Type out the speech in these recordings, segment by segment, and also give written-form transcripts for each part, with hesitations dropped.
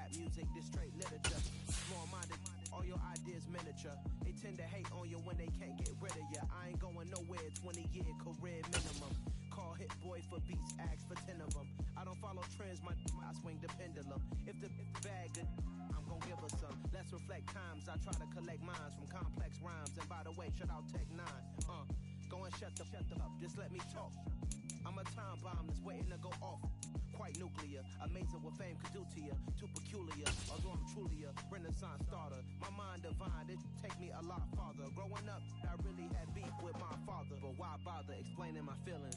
rap music, this straight literature. Small-minded, all your ideas miniature. They tend to hate on you when they can't get rid of you. I ain't going nowhere, 20-year career minimum. Call Hit Boy for beats, ask for 10 of them. I don't follow trends, I swing the pendulum. If the bag good, I'm gonna give her some. Let's reflect times, I try to collect minds from complex rhymes. And by the way, shout out Tech 9. Go and shut the up, just let me talk. I'm a time bomb that's waiting to go off. Quite nuclear, amazing what fame could do to you. Too peculiar, although I'm truly a renaissance starter. My mind divine, it take me a lot farther. Growing up, I really had beef with my father. But why bother explaining my feelings?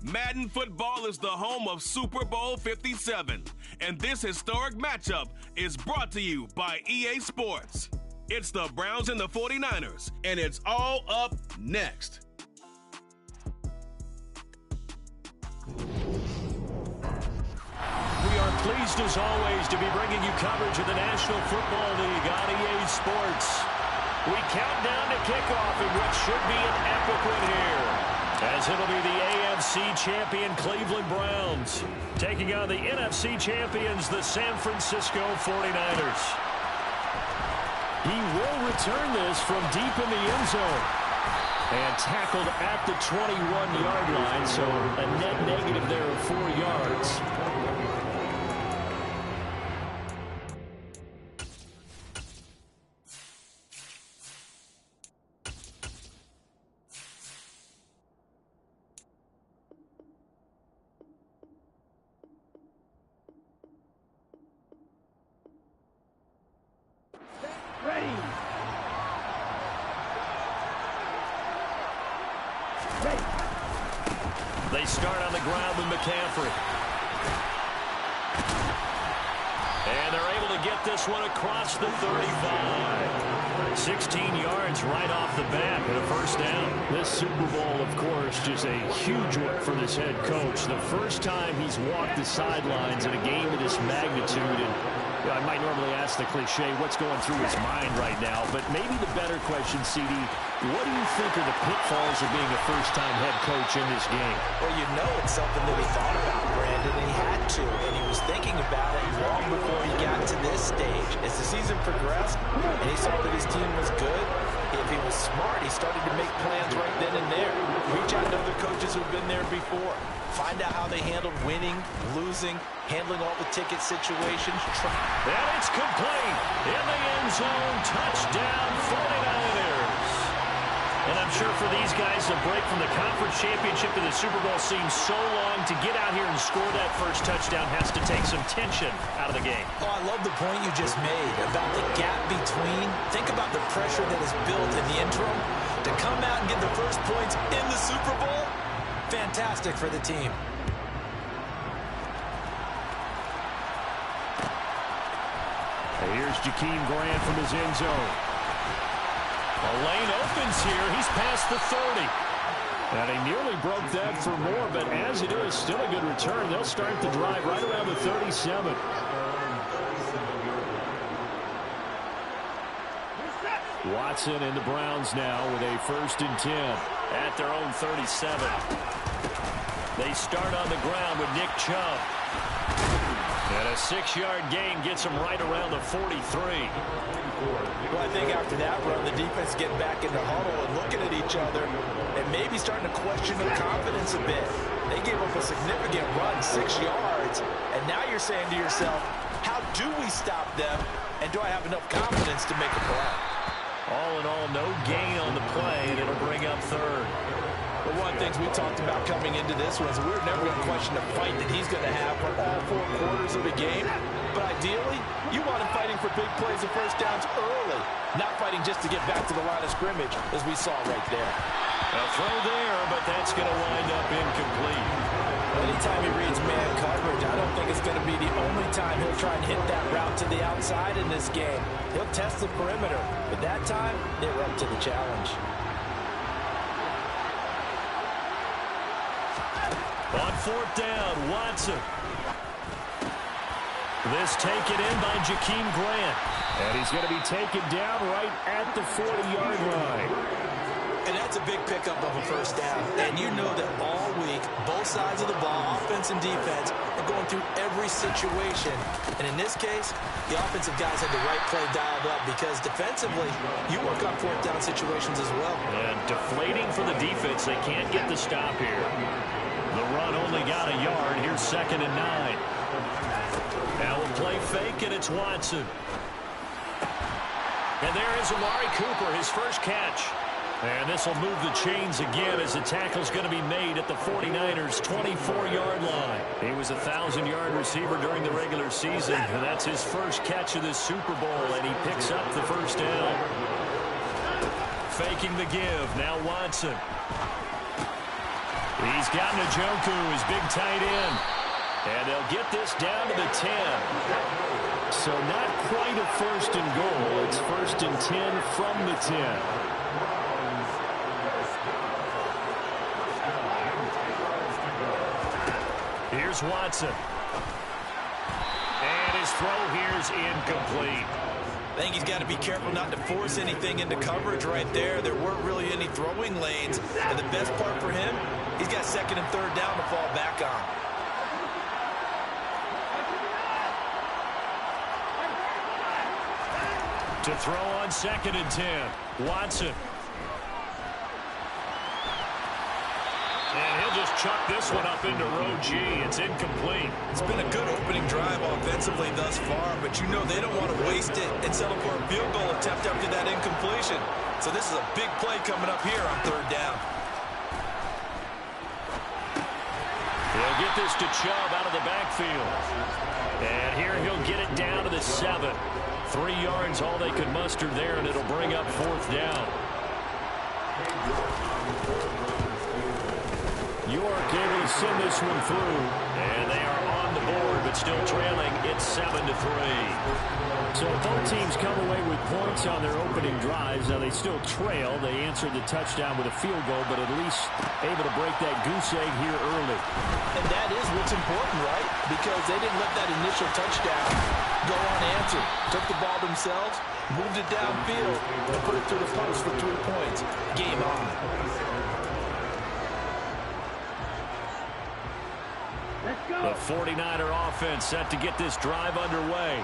Madden Football is the home of Super Bowl 57. And this historic matchup is brought to you by EA Sports. It's the Browns and the 49ers, and it's all up next. We are pleased, as always, to be bringing you coverage of the National Football League on EA Sports. We count down to kickoff in what should be an epic one here, as it'll be the AFC champion Cleveland Browns taking on the NFC champions, the San Francisco 49ers. He will return this from deep in the end zone. And tackled at the 21-yard line, so a net negative there of 4 yards. They start on the ground with McCaffrey. And they're able to get this one across the 35. 16 yards right off the bat and a first down. This Super Bowl, of course, just a huge one for this head coach. The first time he's walked the sidelines in a game of this magnitude. And I might normally ask the cliche, what's going through his mind right now? But maybe the better question, CD, what do you think are the pitfalls of being a first-time head coach in this game? Well, you know it's something that he thought about, Brandon, and he had to, and he was thinking about it long before he got to this stage. As the season progressed, and he saw that his team was good, if he was smart, he started to make plans right then and there. Reach out to other coaches who've been there before. Find out how they handled winning, losing, handling all the ticket situations. And it's complete. In the end zone, touchdown 49ers. And I'm sure for these guys, the break from the conference championship to the Super Bowl seems so long. To get out here and score that first touchdown has to take some tension out of the game. Oh, I love the point you just made about the gap between. Think about the pressure that is built in the interim. To come out and get the first points in the Super Bowl, fantastic for the team. Here's Jakeem Grant from his end zone. A lane opens here. He's past the 30. And he nearly broke that for more, but as it is, still a good return. They'll start the drive right around the 37. Watson and the Browns now with a 1st and 10 at their own 37. They start on the ground with Nick Chubb. And a 6-yard gain gets them right around the 43. Well, I think after that run, the defense getting back in the huddle and looking at each other and maybe starting to question their confidence a bit. They gave up a significant run, 6 yards, and now you're saying to yourself, how do we stop them, and do I have enough confidence to make a play? All in all, no gain on the play, and it'll bring up 3rd. Well, one of the things we talked about coming into this was we were never going to question the fight that he's going to have for all 4 quarters of the game. But ideally, you want him fighting for big plays and first downs early, not fighting just to get back to the line of scrimmage, as we saw right there. A throw there, but that's going to wind up incomplete. Anytime he reads man coverage, I don't think it's going to be the only time he'll try and hit that route to the outside in this game. He'll test the perimeter, but that time, they were up to the challenge. On 4th down, Watson. This taken in by Jakeem Grant. And he's going to be taken down right at the 40-yard line. And that's a big pickup of a first down. And you know that all both sides of the ball, offense and defense, and going through every situation. And in this case, the offensive guys had the right play dialed up because defensively, you work on fourth down situations as well. And deflating for the defense. They can't get the stop here. The run only got a yard. Here's 2nd and 9. Now we'll play fake, and it's Watson. And there is Amari Cooper, his first catch. And this will move the chains again as the tackle's going to be made at the 49ers' 24-yard line. He was a 1,000-yard receiver during the regular season, and that's his first catch of this Super Bowl, and he picks up the first down. Faking the give. Now Watson. He's got Njoku, his big tight end. And they'll get this down to the 10. So not quite a 1st and goal. It's 1st and 10 from the 10. Here's Watson. And his throw here is incomplete. I think he's got to be careful not to force anything into coverage right there. There weren't really any throwing lanes. And the best part for him, he's got 2nd and 3rd down to fall back on. To throw on 2nd and 10. Watson. And he'll just chuck this one up into row G. It's incomplete. It's been a good opening drive offensively thus far, but you know they don't want to waste it and settle for a field goal attempt after that incompletion. So this is a big play coming up here on 3rd down. He'll get this to Chubb out of the backfield. And here he'll get it down to the 7. 3 yards, all they could muster there, and it'll bring up 4th down. York able to send this one through. And they are on the board, but still trailing. It's 7-3. So both teams come away with points on their opening drives. Now they still trail. They answered the touchdown with a field goal, but at least able to break that goose egg here early. And that is what's important, right? Because they didn't let that initial touchdown go unanswered. Took the ball themselves, moved it downfield, and put it through the post for 3 points. Game on. The 49er offense set to get this drive underway.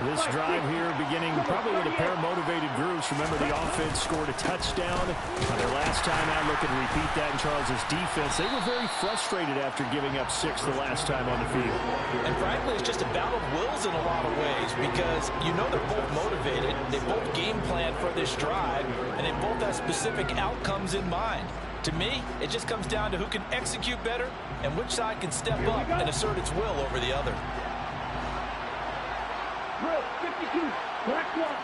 This drive here beginning probably with a pair of motivated groups. Remember, the offense scored a touchdown on their last time out. Look and repeat that in Charles's defense. They were very frustrated after giving up 6 the last time on the field. And frankly, it's just a battle of wills in a lot of ways because you know they're both motivated. They both game plan for this drive, and they both have specific outcomes in mind. To me, it just comes down to who can execute better and which side can step up and assert its will over the other. 52, black one.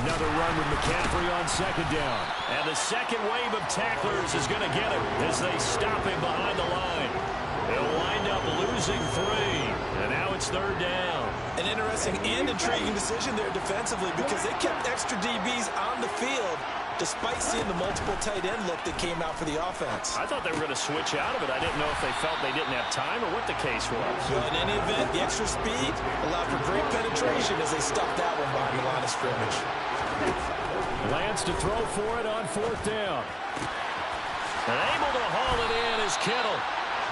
Another run with McCaffrey on 2nd down. And the second wave of tacklers is going to get him as they stop him behind the line. They'll wind up losing 3. And now it's 3rd down. An interesting and intriguing decision there defensively because they kept extra DBs on the field despite seeing the multiple tight end look that came out for the offense. I thought they were going to switch out of it. I didn't know if they felt they didn't have time or what the case was. Well, in any event, the extra speed allowed for great penetration as they stuffed that one behind the line of scrimmage. Lance to throw for it on 4th down. And able to haul it in is Kittle.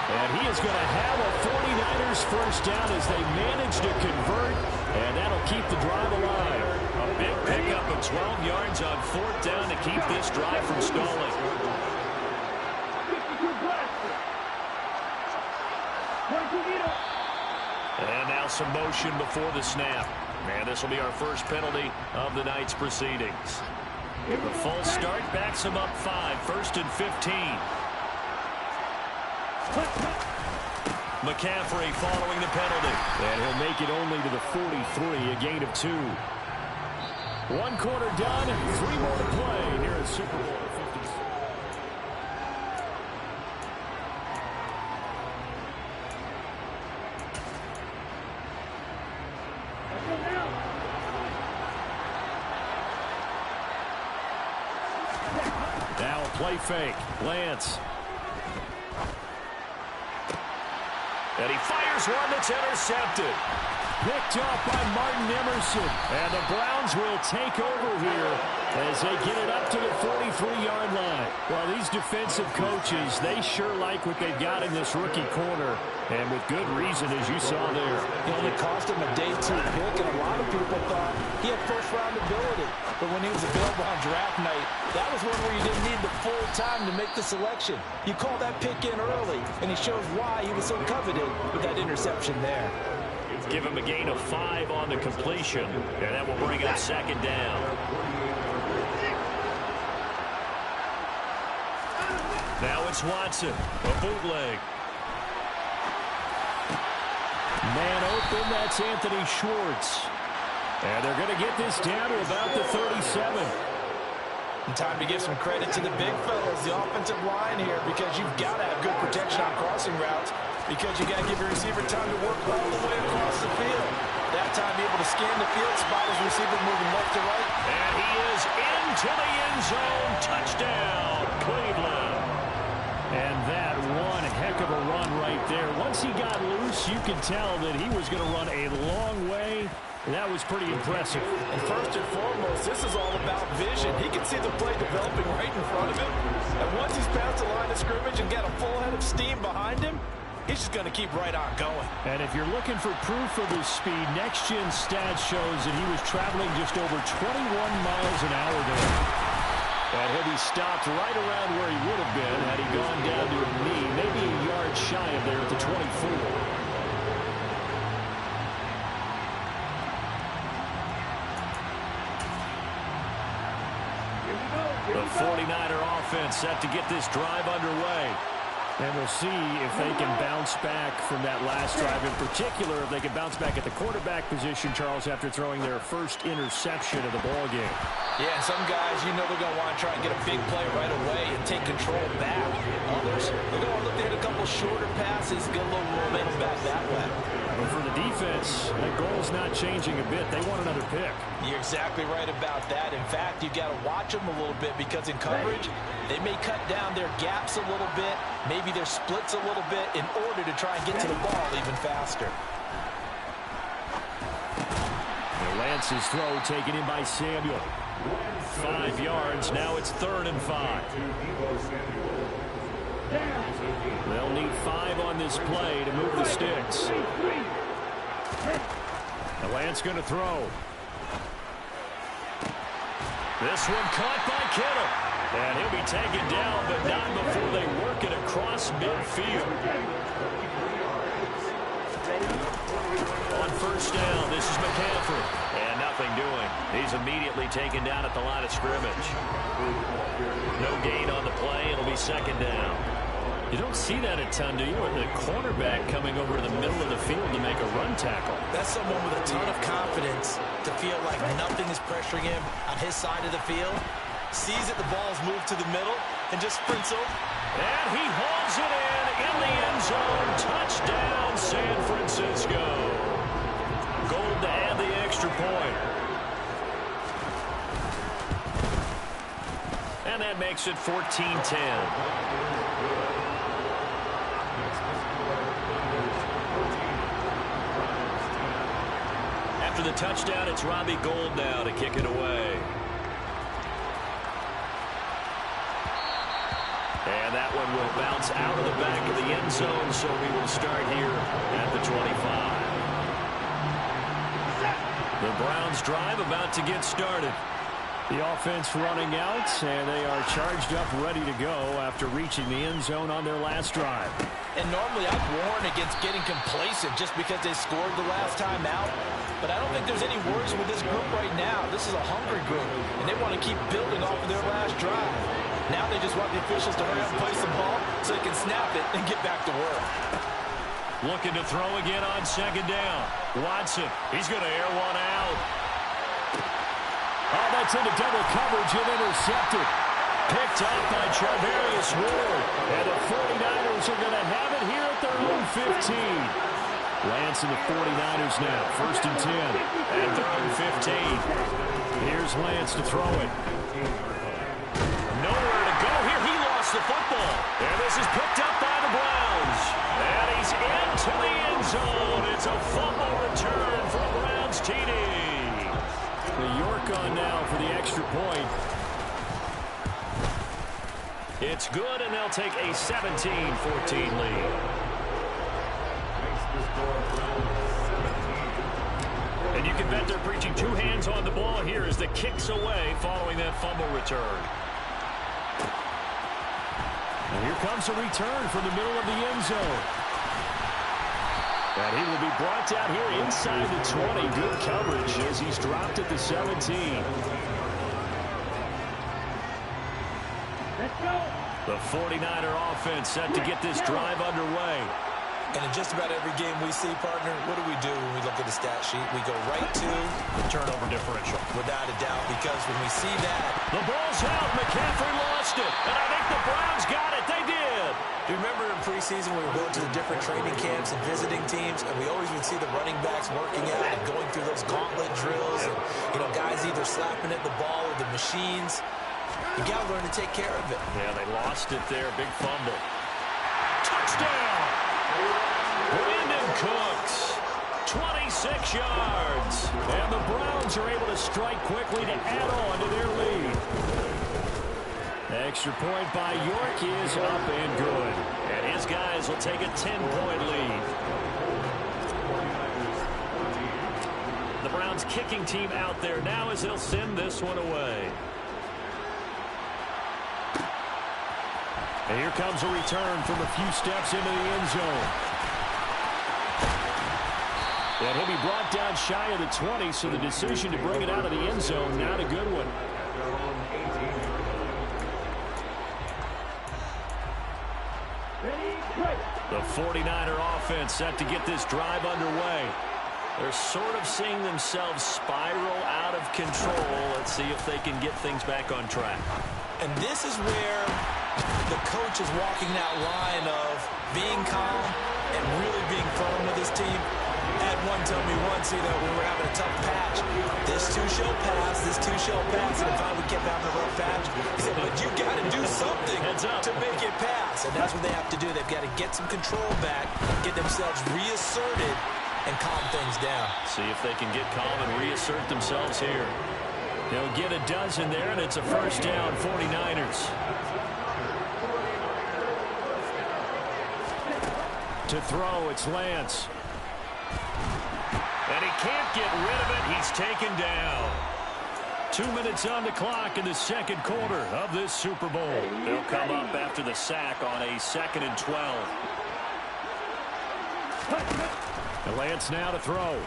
And he is going to have a 49ers first down as they manage to convert, and that'll keep the drive alive. A big pickup of 12 yards on 4th down to keep this drive from stalling. 52 blaster. 22 needle. And now some motion before the snap. And this will be our first penalty of the night's proceedings. The full start backs him up 5, 1st and 15. McCaffrey following the penalty. And he'll make it only to the 43, a gain of 2. 1 quarter done, 3 more to play here at Super Bowl 56. Now a play fake. Lance. And he fires one that's intercepted. Picked off by Martin Emerson. And the Browns will take over here as they get it up to the 43-yard line. Well, these defensive coaches, they sure like what they've got in this rookie corner, and with good reason, as you saw there. It only cost him a day 2 pick, and a lot of people thought he had first-round ability. But when he was available on draft night, that was one where you didn't need the full time to make the selection. You call that pick in early, and he shows why he was so coveted with that interception there. Give him a gain of 5 on the completion, and that will bring up second down. Now it's Watson, a bootleg. Man open, that's Anthony Schwartz. And they're going to get this down to about the 37. And time to give some credit to the big fellas, the offensive line here, because you've got to have good protection on crossing routes, because you got to give your receiver time to work all the way across the field. That time, be able to scan the field, spot his receiver moving left to right. And he is into the end zone. Touchdown, Cleveland. And that one heck of a run right there. Once he got loose, you could tell that he was going to run a long way. That was pretty impressive. And first and foremost, this is all about vision. He can see the play developing right in front of him. And once he's past the line of scrimmage and got a full head of steam behind him, he's just going to keep right on going. And if you're looking for proof of his speed, Next Gen Stats shows that he was traveling just over 21 miles an hour there. And he'll be stopped right around where he would have been had he gone down to a knee, maybe a yard shy of there at the 24. The 49er offense set to get this drive underway. And we'll see if they can bounce back from that last drive. In particular, if they can bounce back at the quarterback position, Charles, after throwing their first interception of the ball game. Yeah, some guys, you know they're going to want to try and get a big play right away and take control back. Others, they're going to look to hit a couple shorter passes, get a little momentum back that way. But for the defense, that goal's not changing a bit. They want another pick. You're exactly right about that. In fact, you've got to watch them a little bit, because in coverage, they may cut down their gaps a little bit, maybe their splits a little bit, in order to try and get to the ball even faster. Lance's throw taken in by Samuel. 5 yards. Now it's 3rd and 5. They'll need 5 on this play to move the sticks. And Lance going to throw. This one caught by Kittle. And he'll be taken down, but not before they work it across midfield. On first down, this is McCaffrey. And nothing doing. He's immediately taken down at the line of scrimmage. No gain on the play. It'll be second down. You don't see that a ton, do you? The cornerback coming over to the middle of the field to make a run tackle. That's someone with a ton of confidence to feel like nothing is pressuring him on his side of the field. Sees that the ball's moved to the middle and just sprints over. And he hauls it in the end zone. Touchdown, San Francisco. Gold to add the extra point. And that makes it 14-10. After the touchdown, it's Robbie Gould now to kick it away. And that one will bounce out of the back of the end zone, so we will start here at the 25. The Browns drive about to get started. The offense running out, and they are charged up, ready to go after reaching the end zone on their last drive. And normally I'd warn against getting complacent just because they scored the last time out. But I don't think there's any worries with this group right now. This is a hungry group, and they want to keep building off of their last drive. Now they just want the officials to hurry up and play some ball so they can snap it and get back to work. Looking to throw again on second down. Watson, he's going to air one out. Oh, that's into double coverage and intercepted. Picked up by Charvarius Ward. And the 49ers are going to have it here at their own 15. Lance and the 49ers now. 1st and 10. At their own 15. Here's Lance to throw it. Nowhere to go here. He lost the football. And this is picked up by the Browns. And he's into the end zone. It's a fumble return for the Browns TD. The York on now for the extra point. It's good, and they'll take a 17-14 lead. And you can bet they're preaching two hands on the ball here as the kick's away following that fumble return. And here comes a return from the middle of the end zone. And he will be brought down here inside the 20. Good coverage as he's dropped at the 17. Let's go. The 49er offense set to get this drive underway. And in just about every game we see, partner, what do we do when we look at the stat sheet? We go right to The turnover differential. without a doubt, because when we see that, The ball's out. McCaffrey lost it. And I think the Browns got it. They did. do you remember in preseason we were going to the different training camps and visiting teams, and we always would see the running backs working out and going through those gauntlet drills, and guys either slapping at the ball or the machines. You got to learn to take care of it. Yeah, they lost it there. Big fumble. Touchdown! Brandon Cooks, 26 yards. And the Browns are able to strike quickly to add on to their lead. Extra point by York is up and good. And his guys will take a 10-point lead. The Browns kicking team out there now as they'll send this one away. And here comes a return from a few steps into the end zone. And he'll be brought down shy of the 20, so the decision to bring it out of the end zone, not a good one. The 49er offense set to get this drive underway. They're sort of seeing themselves spiral out of control. Let's see if they can get things back on track. And this is where the coach is walking that line of being calm and really being firm with his team. Had one tell me once, we were having a tough patch. This too shall pass, this too shall pass. And if I would keep having a rough patch, he said, but you got to do something to make it pass. And that's what they have to do. They've got to get some control back, get themselves reasserted, and calm things down. See if they can get calm and reassert themselves here. They'll get a dozen there, and it's a first down, 49ers. To throw, it's Lance. And he can't get rid of it. He's taken down. 2 minutes on the clock in the second quarter of this Super Bowl. They'll come up after the sack on a 2nd and 12. And Lance now to throw.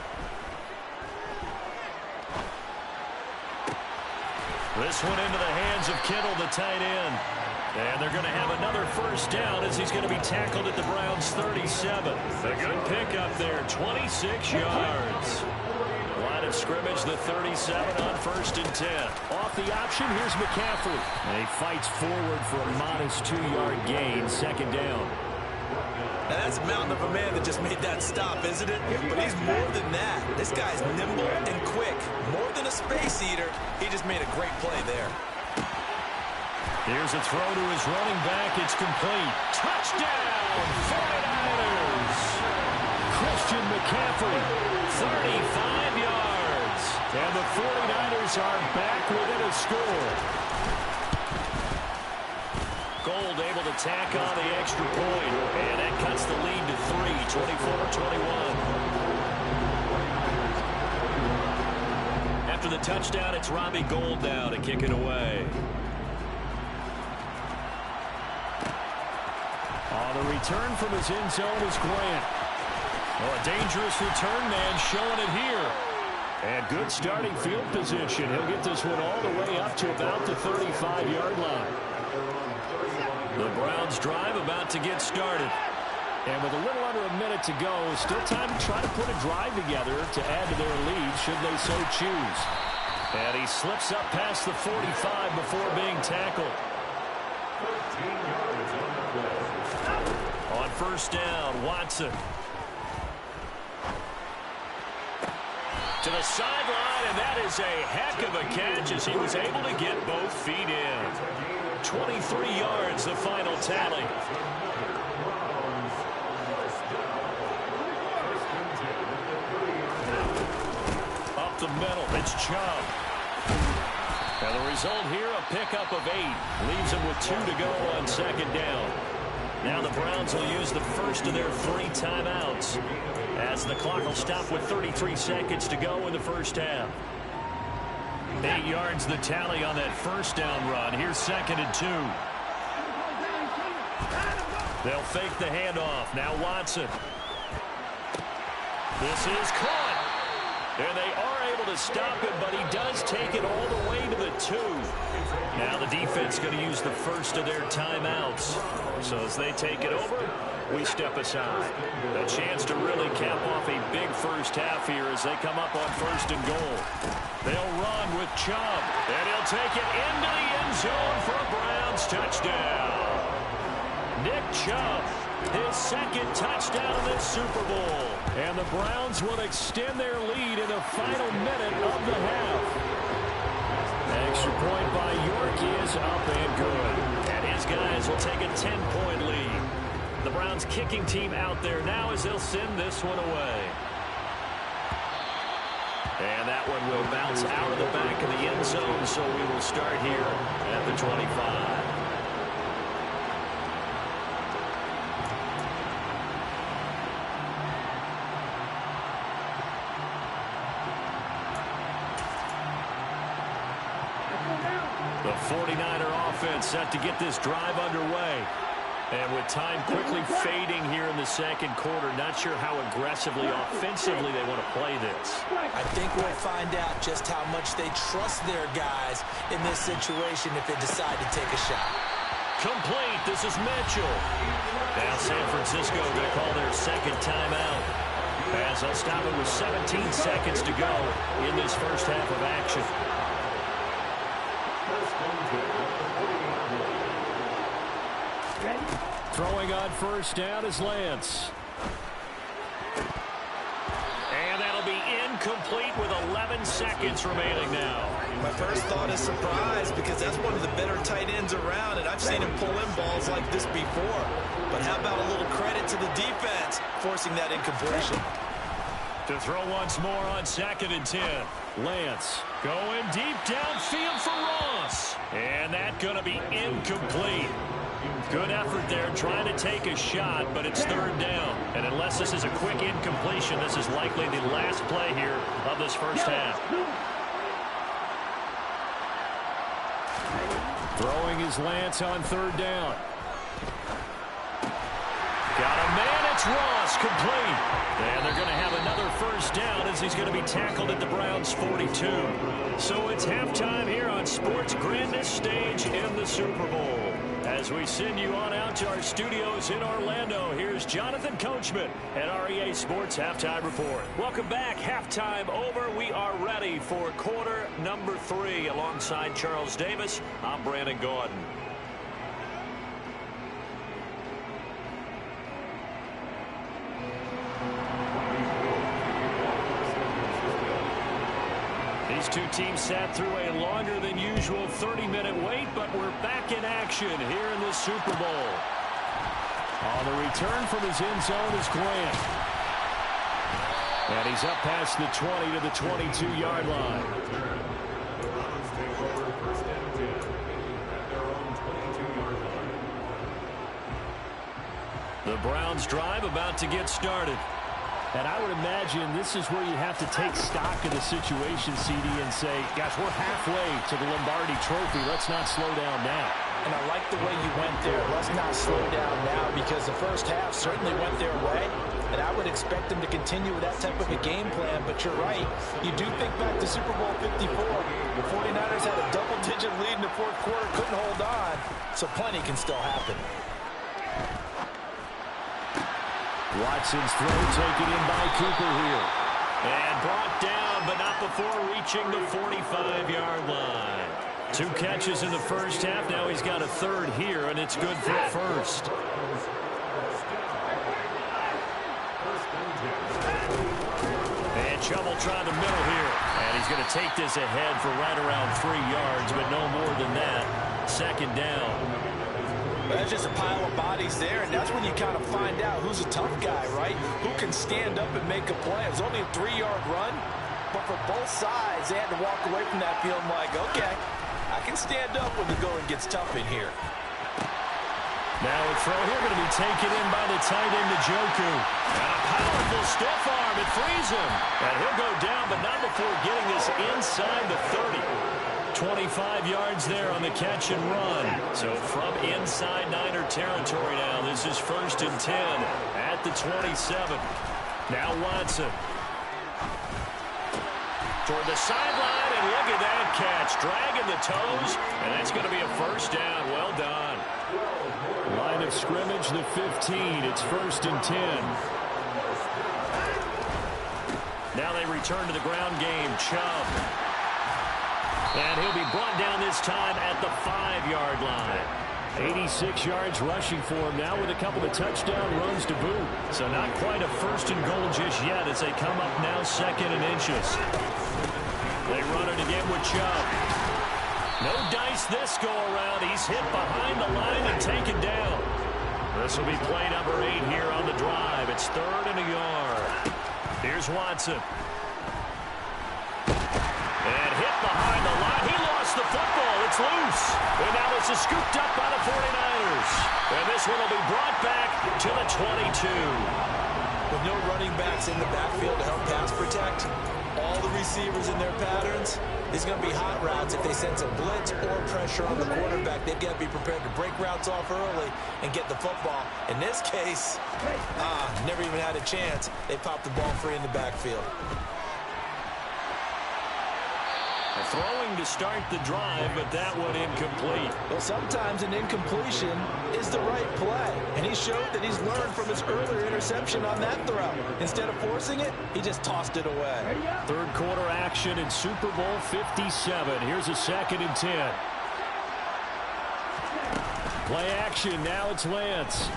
This one into the hands of Kittle, the tight end. And they're going to have another first down as he's going to be tackled at the Browns' 37. A good pickup there, 26 yards. Line of scrimmage, the 37 on 1st and 10. Off the option, here's McCaffrey. And he fights forward for a modest 2-yard gain, 2nd down. Now, that's a mountain of a man that just made that stop, isn't it? But he's more than that. This guy's nimble and quick. More than a space eater. He just made a great play there. Here's a throw to his running back. It's complete. Touchdown, 49ers. Christian McCaffrey, 35 yards. And the 49ers are back within a score. Gold able to tack on the extra point. And that cuts the lead to 3, 24-21. After the touchdown, it's Robbie Gould now to kick it away. The return from his end zone is Grant. Well, a dangerous return man showing it here. And good starting field position. He'll get this one all the way up to about the 35-yard line. The Browns drive about to get started. And with a little under a minute to go, still time to try to put a drive together to add to their lead should they so choose. And he slips up past the 45 before being tackled. On first down, Watson. To the sideline, and that is a heck of a catch as he was able to get both feet in. 23 yards, the final tally. Up the middle, it's Chubb. And the result here, a pickup of 8. Leaves them with 2 to go on second down. Now the Browns will use the first of their 3 timeouts, as the clock will stop with 33 seconds to go in the first half. 8 yards the tally on that first down run. Here's 2nd and 2. They'll fake the handoff. Now Watson. This is caught. And they are able to stop him, but he does take it all the way to the 2. Now the defense is going to use the first of their timeouts. So as they take it over, we step aside. A chance to really cap off a big first half here as they come up on 1st and goal. They'll run with Chubb, and he'll take it into the end zone for a Browns touchdown. Nick Chubb, his 2nd touchdown of this Super Bowl. And the Browns will extend their lead in the final minute of the half. Extra point by York is up and good. And his guys will take a 10-point lead. The Browns kicking team out there now as they'll send this one away. And that one will bounce out of the back of the end zone, so we will start here at the 25. The 49er offense set to get this drive underway. And with time quickly fading here in the second quarter, not sure how aggressively, offensively they want to play this. I think we'll find out just how much they trust their guys in this situation if they decide to take a shot. Complete. This is Mitchell. Now San Francisco going to call their 2nd timeout, as they'll stop it with 17 seconds to go in this first half of action. Throwing on 1st down is Lance. And that'll be incomplete with 11 seconds remaining now. My first thought is surprise, because that's one of the better tight ends around, and I've seen him pull in balls like this before. But how about a little credit to the defense forcing that incompletion? To throw once more on 2nd and 10. Lance going deep downfield for Ross. And that's going to be incomplete. Good effort there trying to take a shot, but it's 3rd down. And unless this is a quick incompletion, this is likely the last play here of this first half. Throwing is Lance on 3rd down. Got a man, it's Ross, complete. And they're going to have another first down as he's going to be tackled at the Browns' 42. So it's halftime here on sports' grandest stage in the Super Bowl. As we send you on out to our studios in Orlando, here's Jonathan Coachman at REA Sports Halftime Report. Welcome back. Halftime over. We are ready for quarter number 3. Alongside Charles Davis, I'm Brandon Gaudin. These two teams sat through a longer than usual 30-minute wait, but we're back in action here in the Super Bowl. On the return from his end zone is Grant. And he's up past the 20 to the 22-yard line. The Browns drive about to get started. And I would imagine this is where you have to take stock of the situation, CD, and say, gosh, we're halfway to the Lombardi Trophy. Let's not slow down now. And I like the way you went there. Let's not slow down now, because the first half certainly went their way. And I would expect them to continue with that type of a game plan. But you're right. You do think back to Super Bowl 54. The 49ers had a double-digit lead in the 4th quarter, couldn't hold on. So plenty can still happen. Watson's throw taken in by Cooper here. And brought down, but not before reaching the 45-yard line. 2 catches in the first half. Now he's got a 3rd here, and it's good for a 1st. And Chubb will try the middle here. And he's going to take this ahead for right around 3 yards, but no more than that. 2nd down. That's just a pile of bodies there, and that's when you kind of find out who's a tough guy, right? Who can stand up and make a play. It was only a 3-yard run, but for both sides, they had to walk away from that feeling like, okay, can stand up when the going gets tough in here. Now a throw here going to be taken in by the tight end, Njoku. And a powerful stiff arm. It frees him. And he'll go down, but not before getting this inside the 30. 25 yards there on the catch and run. So from inside Niner territory now, this is 1st and 10 at the 27. Now Watson. Toward the sideline, and look at that catch. Dragging the toes, and that's going to be a first down. Well done. Line of scrimmage, the 15. It's 1st and 10. Now they return to the ground game. Chubb. And he'll be brought down this time at the 5-yard line. 86 yards rushing for him now with a couple of touchdown runs to boot. So not quite a 1st and goal just yet as they come up now 2nd and inches. They run it again with Chubb. No dice this go around. He's hit behind the line and taken down. This will be play number 8 here on the drive. It's 3rd and a yard. Here's Watson. And hit behind the line. He lost the football. It's loose. And now this is scooped up by the 49ers. And this one will be brought back to the 22. With no running backs in the backfield to help pass protect, all the receivers in their patterns, there's going to be hot routes if they sense a blitz or pressure on the quarterback. They've got to be prepared to break routes off early and get the football. In this case, never even had a chance. They popped the ball free in the backfield. Throwing to start the drive, but that one incomplete. Well, sometimes an incompletion is the right play, and he showed that he's learned from his earlier interception on that throw. Instead of forcing it, he just tossed it away. 3rd quarter action in Super Bowl 57. Here's a 2nd and 10. Play action. Now it's Lance.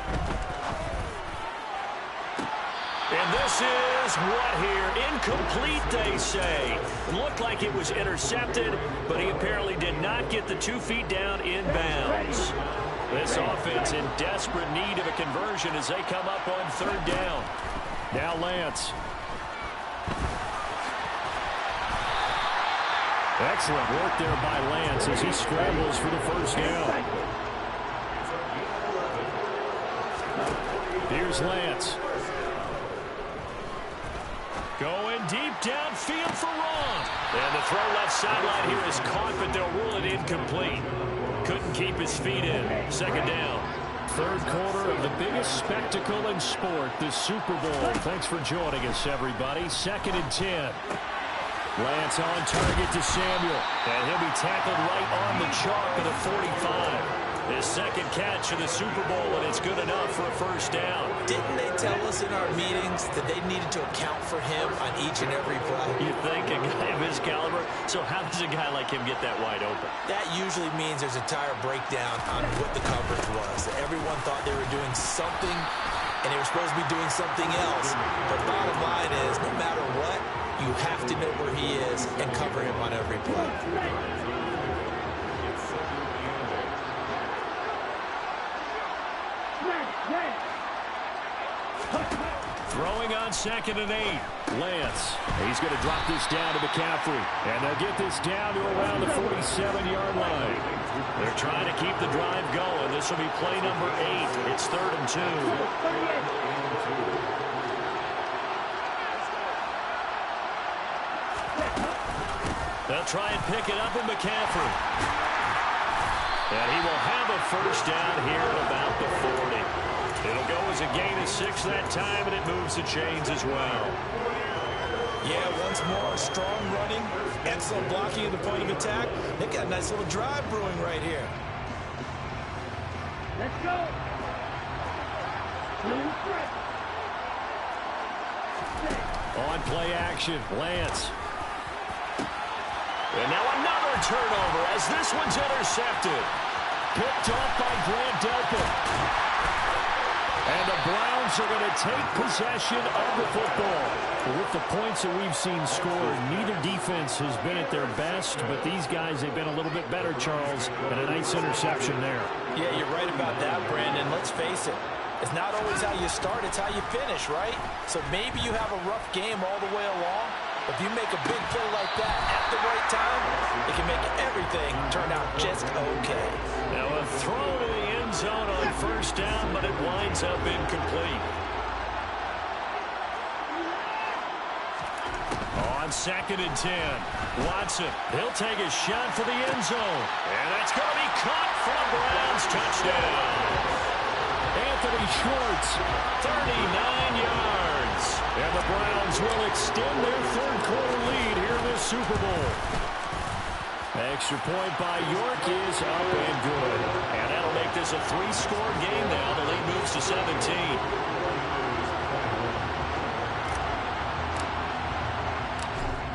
And this is what here? Incomplete, they say. It looked like it was intercepted, but he apparently did not get the 2 feet down in bounds. This offense in desperate need of a conversion as they come up on 3rd down. Now Lance. Excellent work there by Lance as he scrambles for the 1st down. Here's Lance. Going deep downfield for Ron. And the throw left sideline here is caught, but they'll rule it incomplete. Couldn't keep his feet in. 2nd down. 3rd quarter of the biggest spectacle in sport, the Super Bowl. Thanks for joining us, everybody. 2nd and 10. Lance on target to Samuel. And he'll be tackled right on the chalk of the 45. His 2nd catch in the Super Bowl, and it's good enough for a 1st down. Didn't they tell us in our meetings that they needed to account for him on each and every play? You think a guy of his caliber? So how does a guy like him get that wide open? That usually means there's a entire breakdown on what the coverage was. Everyone thought they were doing something, and they were supposed to be doing something else. But bottom line is, no matter what, you have to know where he is and cover him on every play. Throwing on 2nd and 8. Lance. He's going to drop this down to McCaffrey. And they'll get this down to around the 47-yard line. They're trying to keep the drive going. This will be play number 8. It's 3rd and 2. They'll try and pick it up with McCaffrey. And he will have a 1st down here at about the 40. It'll go as a gain of 6 that time, and it moves the chains as well. Yeah, once more, strong running, excellent blocking at the point of attack. They've got a nice little drive brewing right here. Let's go. On play action, Lance. And now another turnover as this one's intercepted. Picked off by Grant Delpit. And the Browns are going to take possession of the football. With the points that we've seen scored, neither defense has been at their best, but these guys have been a little bit better, Charles, and a nice interception there. Yeah, you're right about that, Brandon. Let's face it. It's not always how you start, it's how you finish, right? So maybe you have a rough game all the way along, If you make a big play like that at the right time, it can make everything turn out just okay. Now a throw to the end zone on first down, but it winds up incomplete. On 2nd and 10, Watson, he'll take a shot for the end zone. And that's going to be caught for the Browns. Touchdown. Anthony Schwartz, 39 yards. And the Browns will extend their third-quarter lead here in this Super Bowl. Extra point by York is up and good. And that'll make this a 3-score game now. The lead moves to 17.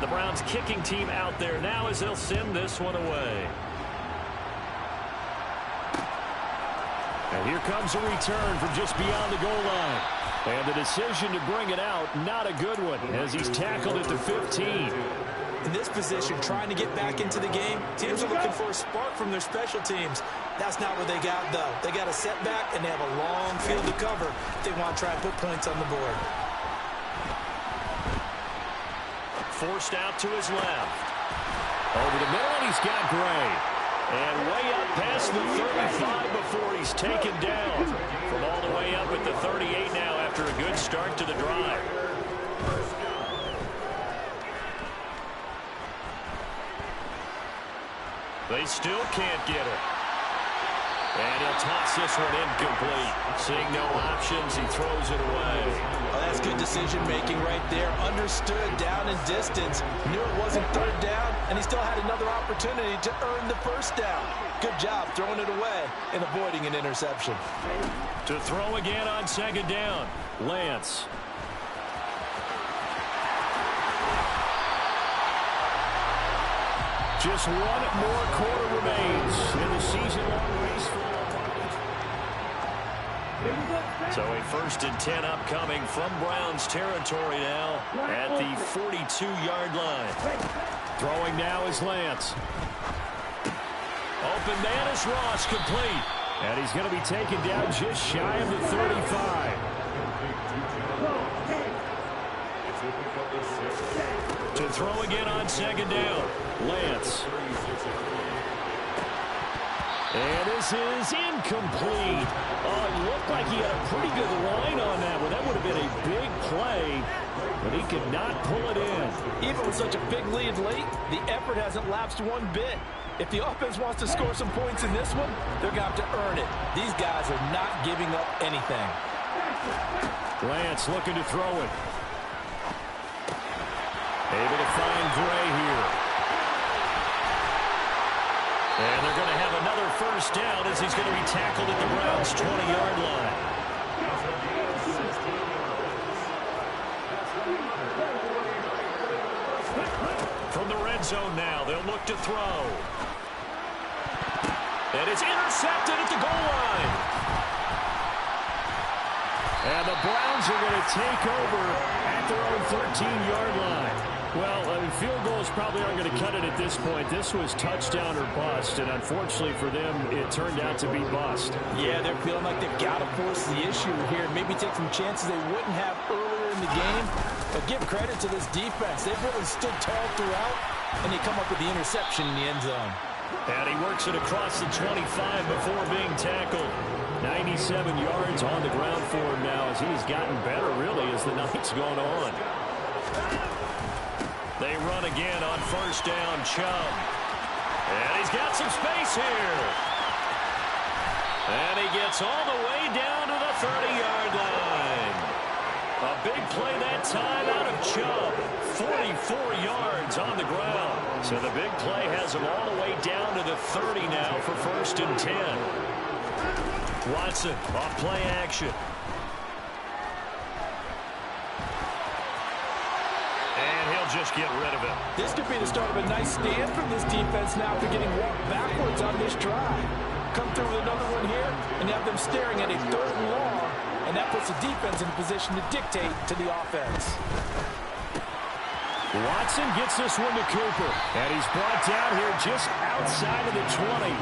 The Browns kicking team out there now as they'll send this one away. And here comes a return from just beyond the goal line. And the decision to bring it out, not a good one, as he's tackled at the 15. In this position, trying to get back into the game, teams are looking for a spark from their special teams. That's not what they got, though. They got a setback, and they have a long field to cover if they want to try and put points on the board. Forced out to his left. Over the middle, and he's got Gray. And way up past the 35 before he's taken down. From all the way up at the 38 now after a good start to the drive. They still can't get it. And he'll toss this one incomplete. Seeing no options, he throws it away. Oh, that's good decision-making right there. Understood down in distance. Knew it wasn't third down, and he still had another opportunity to earn the first down. Good job throwing it away and avoiding an interception. To throw again on 2nd down, Lance. Just one more quarter remains in the season-long race for the So a 1st and 10 upcoming from Browns territory now at the 42-yard line. Throwing now is Lance. Open man is Ross, complete. And he's going to be taken down just shy of the 35. To throw again on 2nd down, Lance. And this is incomplete. Oh, it looked like he had a pretty good line on that one. That would have been a big play, but he could not pull it in. Even with such a big lead late, the effort hasn't lapsed one bit. If the offense wants to score some points in this one, they're going to have to earn it. These guys are not giving up anything. Lance looking to throw it. Able to find Gray here. And they're going to have another first down as he's going to be tackled at the Browns' 20-yard line. From the red zone now, they'll look to throw. And it's intercepted at the goal line. And the Browns are going to take over at their own 13-yard line. Well, field goals probably aren't going to cut it at this point. This was touchdown or bust, and unfortunately for them, it turned out to be bust. Yeah, they're feeling like they've got to force the issue here. Maybe take some chances they wouldn't have earlier in the game. But give credit to this defense. They've really stood tall throughout, and they come up with the interception in the end zone. And he works it across the 25 before being tackled. 97 yards on the ground for him now as he's gotten better, really, as the night's gone on. They run again on first down, Chubb. And he's got some space here. And he gets all the way down to the 30-yard line. A big play that time out of Chubb. 44 yards on the ground. So the big play has him all the way down to the 30 now for 1st and 10. Watson off play action. And he'll just get rid of it. This could be the start of a nice stand from this defense now after getting walked backwards on this drive. Come through with another one here and have them staring at a 3rd and long, and that puts the defense in a position to dictate to the offense. Watson gets this one to Cooper, and he's brought down here just outside of the 20.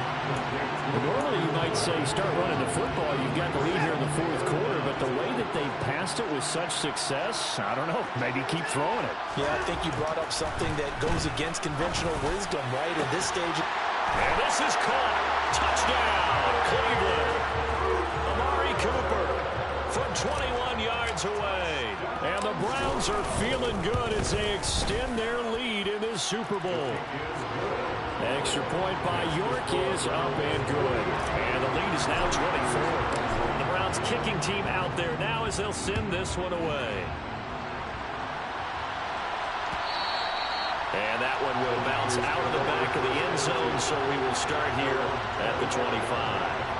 Normally, you might say start running the football. You've got the lead here in the 4th quarter, but the the way that they passed it with such success, I don't know, maybe keep throwing it. Yeah, I think you brought up something that goes against conventional wisdom, right? At this stage. And this is caught. Touchdown, Cleveland. Amari Cooper from 21 yards away. And the Browns are feeling good as they extend their lead in this Super Bowl. Extra point by York is up and good. And the lead is now 24. The Browns kicking team out there now as they'll send this one away. And that one will bounce out of the back of the end zone, so we will start here at the 25.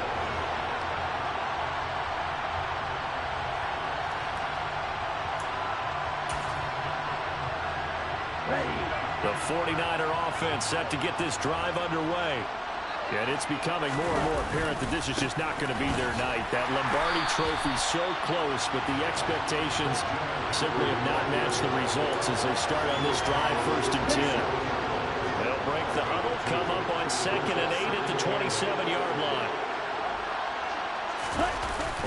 The 49er offense set to get this drive underway. And it's becoming more and more apparent that this is just not going to be their night. That Lombardi trophy so close, but the expectations simply have not matched the results as they start on this drive, 1st and 10. They'll break the huddle, come up on 2nd and 8 at the 27-yard line.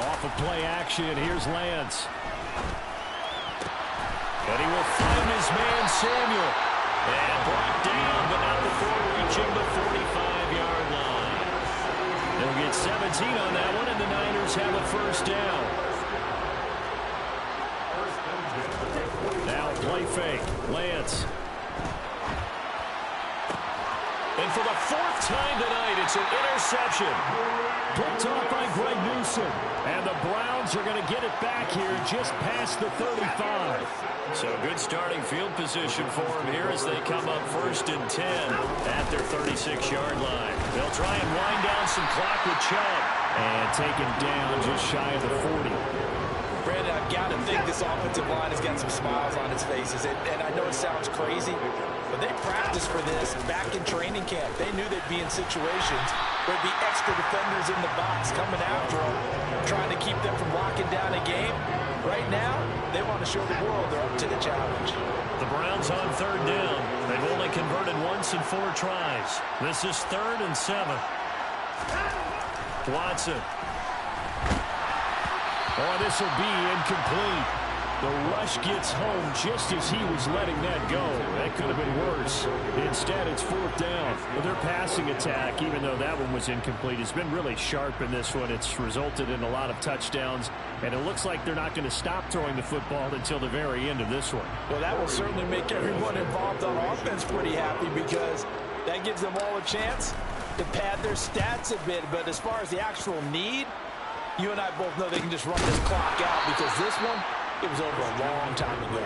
Off of play action, here's Lance. And he will find his man, Samuel. And brought down, but not before reaching the 45-yard line. They'll get 17 on that one, and the Niners have a 1st down. Now play fake. Lance. And for the 4th time tonight, it's an interception. Picked off by Greg Newsome. And the Browns are going to get it back here just past the 35. So good starting field position for them here as they come up 1st and 10 at their 36-yard line. They'll try and wind down some clock with Chubb. And taken down just shy of the 40. Brandon, I've got to think this offensive line has got some smiles on its faces. And I know it sounds crazy, but they practiced for this back in training camp. They knew they'd be in situations where there'd be extra defenders in the box coming after them, trying to keep them from locking down a game. Right now, they want to show the world they're up to the challenge. The Browns on 3rd down. They've only converted once in 4 tries. This is 3rd and 7. Watson. Oh, this will be incomplete. The rush gets home just as he was letting that go. That could have been worse. Instead, it's 4th down. But their passing attack, even though that one was incomplete, has been really sharp in this one. It's resulted in a lot of touchdowns, and it looks like they're not going to stop throwing the football until the very end of this one. Well, that will certainly make everyone involved on offense pretty happy because that gives them all a chance to pad their stats a bit. But as far as the actual need, you and I both know they can just run this clock out because this one, it was over a long time ago.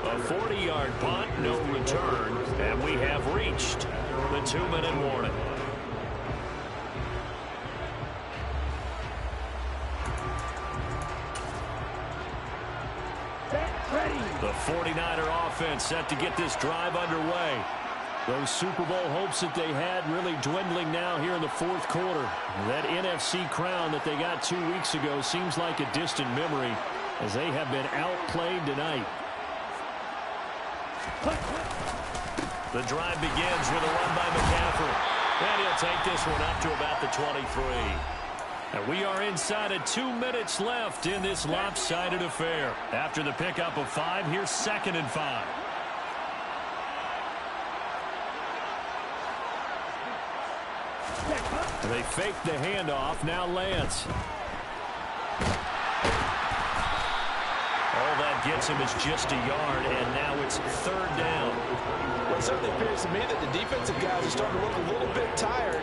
A 40-yard punt, no return, and we have reached the 2-minute warning. The 49er offense set to get this drive underway. Those Super Bowl hopes that they had really dwindling now here in the 4th quarter. That NFC crown that they got 2 weeks ago seems like a distant memory as they have been outplayed tonight. The drive begins with a run by McCaffrey. And he'll take this one up to about the 23. And we are inside of 2 minutes left in this lopsided affair. After the pickup of 5, here's 2nd and 5. They fake the handoff. Now Lance. All that gets him is just a yard, and now it's 3rd down. Well, it certainly appears to me that the defensive guys are starting to look a little bit tired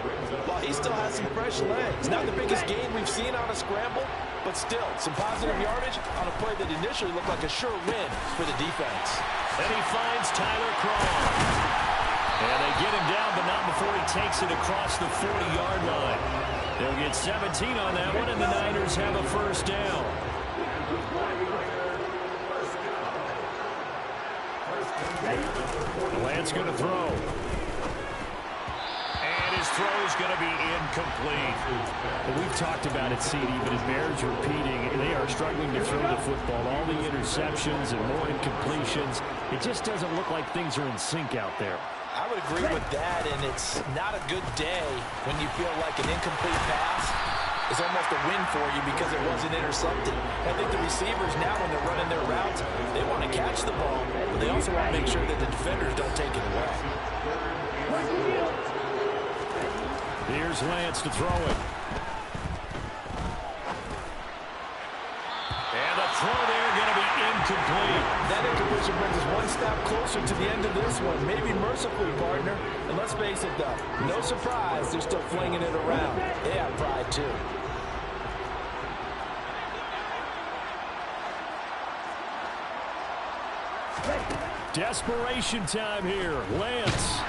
while he still has some fresh legs. Not the biggest gain we've seen on a scramble, but still some positive yardage on a play that initially looked like a sure win for the defense. And he finds Tyler Kroft. And they get him down, but not before he takes it across the 40-yard line. They'll get 17 on that one, and the Niners have a 1st down. Lance going to throw. And his throw is going to be incomplete. Well, we've talked about it, CD, but it bears repeating. They are struggling to throw the football. All the interceptions and more incompletions. It just doesn't look like things are in sync out there. I would agree with that, and it's not a good day when you feel like an incomplete pass is almost a win for you because it wasn't intercepted. I think the receivers now, when they're running their routes, they want to catch the ball, but they also want to make sure that the defenders don't take it away. Here's Lance to throw it. And the throw there going to be incomplete. That incompletion brings us one step closer to the end of this one. Maybe mercifully, partner. And let's face it, though, no surprise, they're still flinging it around. They have pride, too. Desperation time here. Lance.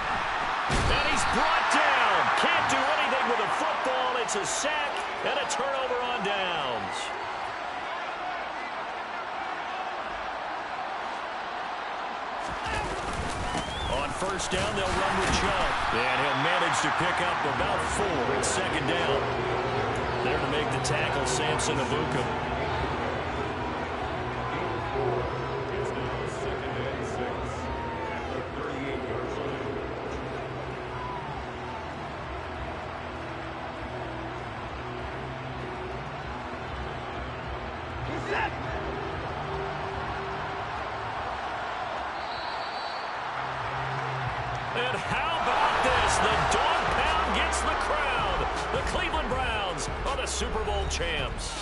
And he's brought down. Can't do anything with a football. It's a sack and a turnover on downs. On first down, they'll run with Chubb. And he'll manage to pick up about 4 at second down. There to make the tackle, Samson Ebukam. And how about this? The dog pound gets the crowd. The Cleveland Browns are the Super Bowl champs.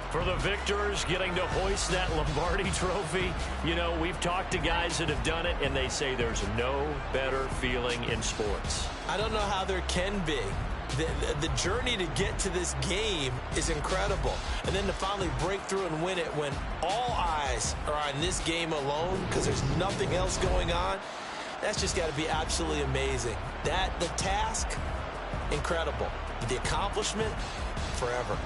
For the victors, getting to hoist that Lombardi trophy, you know, we've talked to guys that have done it, and they say there's no better feeling in sports. I don't know how there can be. The journey to get to this game is incredible. And then to finally break through and win it when all eyes are on this game alone because there's nothing else going on, that's just got to be absolutely amazing. The task, incredible. The accomplishment, forever.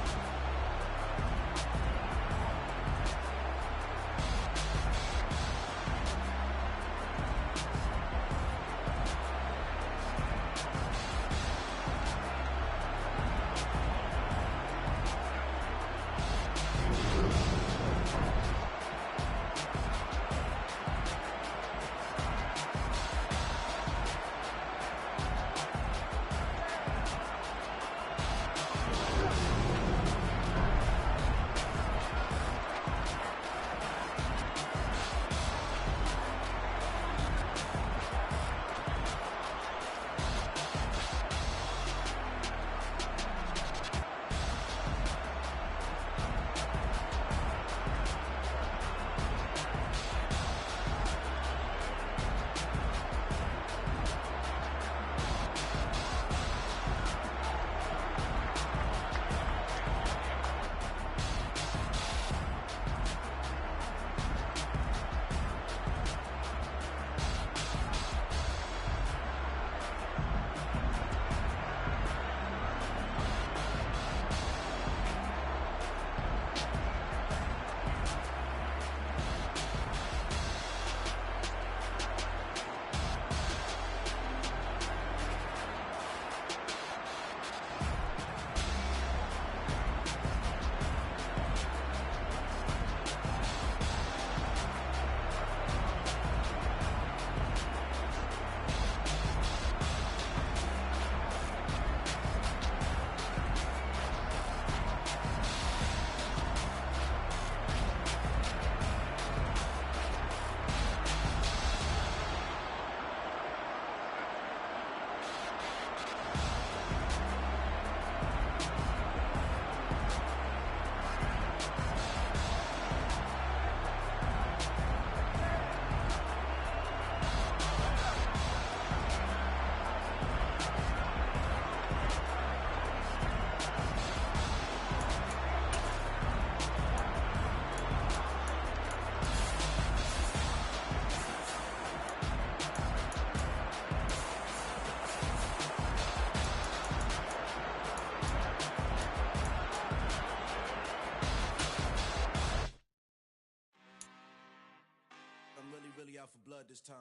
Out for blood this time.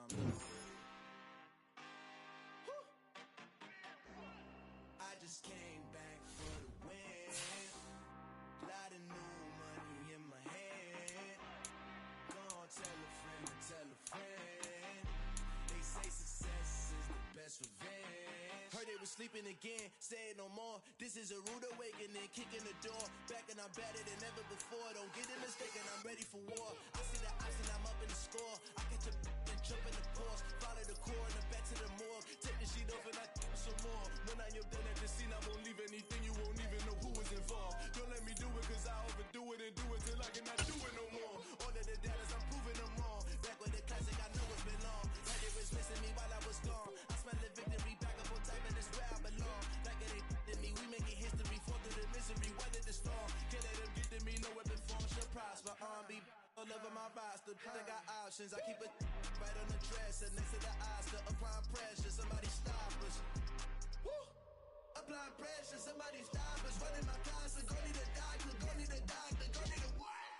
I just came back for the win. Lot of new money in my hand. Go on, tell a friend to tell a friend. They say success is the best revenge. Heard they was sleeping again. Say it no more. This is a rude awakening, kicking the door. Back and I'm better than ever before. Don't get it mistaken, I'm ready for war. I see the option, I'm up in the score. I catch a and jump in the course. Follow the core and the back to the morgue. Take the sheet off and I some more. When I am done at the scene, I won't leave anything. You won't even know who was involved. Don't let me do it, cause I overdo it and do it till I cannot do it no more. All of the dallas, I'm proving them wrong. Back with the classic, I know it's been long. Like it was missing me while I was gone. I smell the victory, back up on type, and it's where I belong. Like it ain't to me, we making history. Fall through the misery, weather the storm. Can't let them get to me, no weapon form should prosper. R&B all over my roster. I got options, I keep it right on the dresser. Next to the Oscar, applying pressure, somebody stop us. Woo! Applying pressure, somebody stop us. Running my closet, go need a doctor, go need a doctor, go need a what?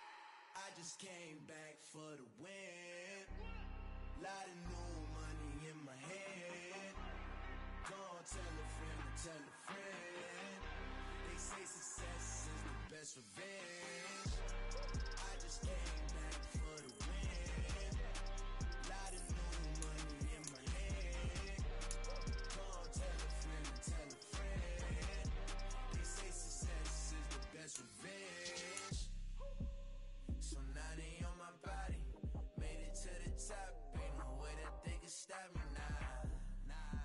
I just came back for the win. Lot of new money in my head. Gonna tell a friend to tell a friend. They say success is the best revenge. I just came back for the win. Lot of new money in my head. Gonna tell a friend to tell a friend. They say success is the best revenge. So now they on my body. Made it to the top. Ain't no way that they can stop me now.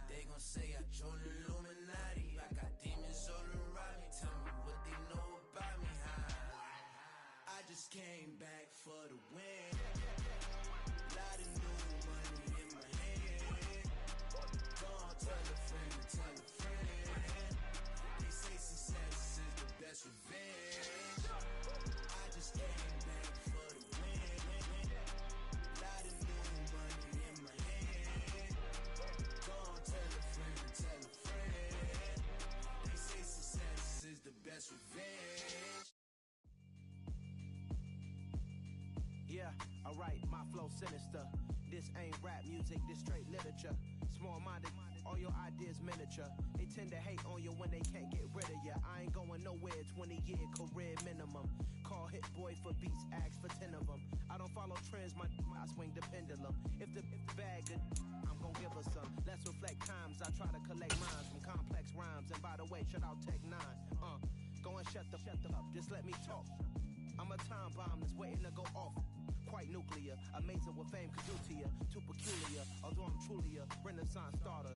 They gon' say I joined the Illuminati. I got demons all around me. Tell me what they know about me, huh? I just came back for the win. Lot of new money in my head. Gonna tell a friend to tell a friend. They say success is the best revenge. I just came back for the win. Lot of new money in my head. Gonna tell a friend to tell a friend. They say success is the best revenge. Yeah, alright, my flow sinister. This ain't rap music, this straight literature. Small-minded, all your ideas miniature. They tend to hate on you when they can't get rid of you. I ain't going nowhere, 20-year career minimum. Call Hit Boy for beats, ask for 10 of them. I don't follow trends, I swing the pendulum. If the bag good, I'm gon' give her some. Let's reflect times, I try to collect minds from complex rhymes. And by the way, shout out Tech 9. Go and shut the up, just let me talk. I'm a time bomb that's waiting to go off. Quite nuclear, amazing what fame could do to you. Too peculiar, although I'm truly a Renaissance starter.